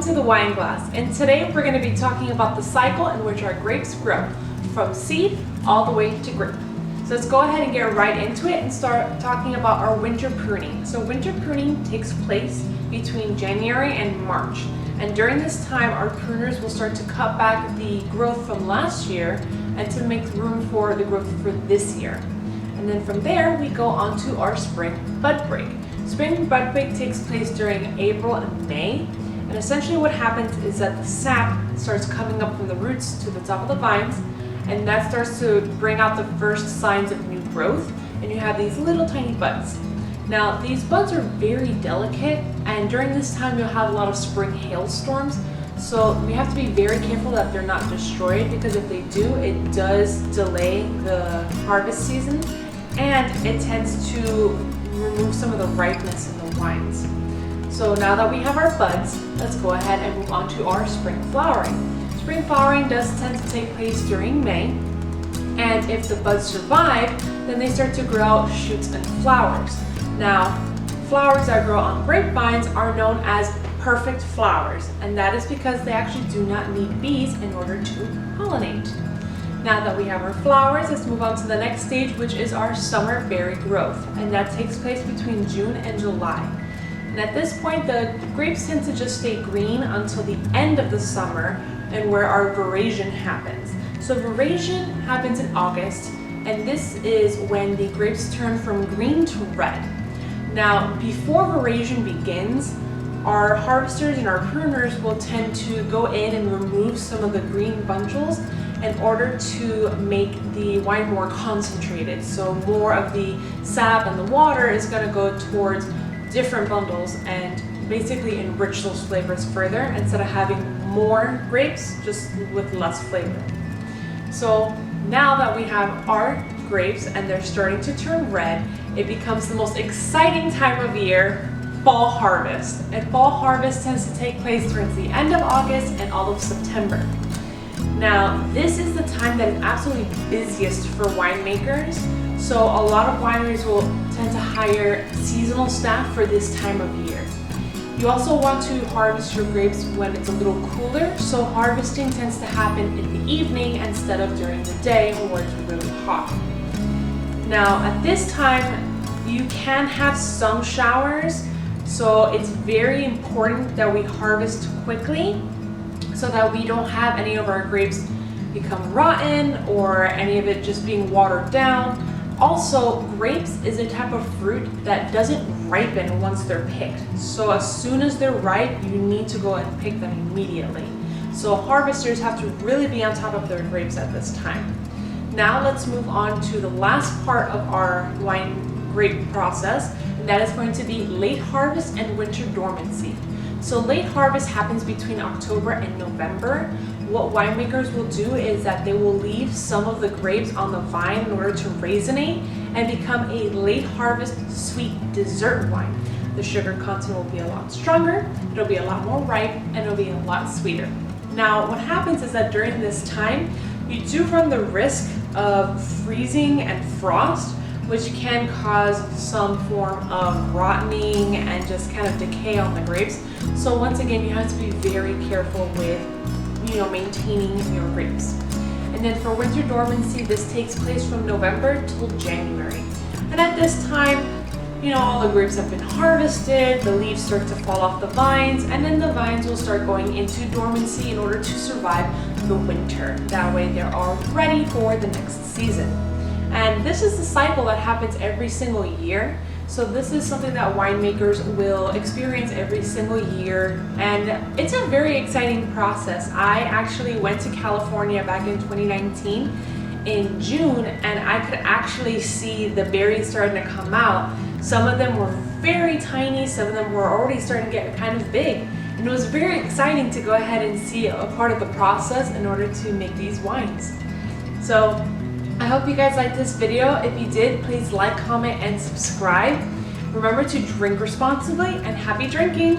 to the wine glass, and today we're going to be talking about the cycle in which our grapes grow, from seed all the way to grape. So let's go ahead and get right into it and start talking about our winter pruning. So winter pruning takes place between January and March, and during this time our pruners will start to cut back the growth from last year and to make room for the growth for this year. And then from there we go on to our spring bud break. Spring bud break takes place during April and May, and essentially what happens is that the sap starts coming up from the roots to the top of the vines, and that starts to bring out the first signs of new growth, and you have these little tiny buds. Now these buds are very delicate, and during this time you'll have a lot of spring hailstorms, so we have to be very careful that they're not destroyed, because if they do, it does delay the harvest season and it tends to remove some of the ripeness in the wines. So now that we have our buds, let's go ahead and move on to our spring flowering. Spring flowering does tend to take place during May, and if the buds survive, then they start to grow out shoots and flowers. Now, flowers that grow on grapevines are known as perfect flowers, and that is because they actually do not need bees in order to pollinate. Now that we have our flowers, let's move on to the next stage, which is our summer berry growth, and that takes place between June and July. And at this point, the grapes tend to just stay green until the end of the summer, and where our veraison happens. So veraison happens in August, and this is when the grapes turn from green to red. Now, before veraison begins, our harvesters and our pruners will tend to go in and remove some of the green bunches in order to make the wine more concentrated. So more of the sap and the water is going to go towards different bundles and basically enrich those flavors further, instead of having more grapes just with less flavor. So now that we have our grapes and they're starting to turn red, it becomes the most exciting time of year, fall harvest. And fall harvest tends to take place towards the end of August and all of September. Now, this is the time that is absolutely busiest for winemakers, so a lot of wineries will tend to hire seasonal staff for this time of year. You also want to harvest your grapes when it's a little cooler, so harvesting tends to happen in the evening instead of during the day where it's really hot. Now, at this time, you can have some showers, so it's very important that we harvest quickly, so that we don't have any of our grapes become rotten or any of it just being watered down. Also, grapes is a type of fruit that doesn't ripen once they're picked. So as soon as they're ripe, you need to go and pick them immediately. So harvesters have to really be on top of their grapes at this time. Now let's move on to the last part of our wine grape process, and that is going to be late harvest and winter dormancy. So late harvest happens between October and November. What winemakers will do is that they will leave some of the grapes on the vine in order to raisinate and become a late harvest sweet dessert wine. The sugar content will be a lot stronger, it'll be a lot more ripe, and it'll be a lot sweeter. Now, what happens is that during this time, you do run the risk of freezing and frost, which can cause some form of rottening and just kind of decay on the grapes. So once again, you have to be very careful with, maintaining your grapes. And then for winter dormancy, this takes place from November till January. And at this time, all the grapes have been harvested, the leaves start to fall off the vines, and then the vines will start going into dormancy in order to survive the winter. That way they're all ready for the next season. And this is the cycle that happens every single year. So this is something that winemakers will experience every single year, and it's a very exciting process. I actually went to California back in 2019 in June, and I could actually see the berries starting to come out. Some of them were very tiny, some of them were already starting to get kind of big, and it was very exciting to go ahead and see a part of the process in order to make these wines. So I hope you guys liked this video. If you did, please like, comment, and subscribe. Remember to drink responsibly, and happy drinking!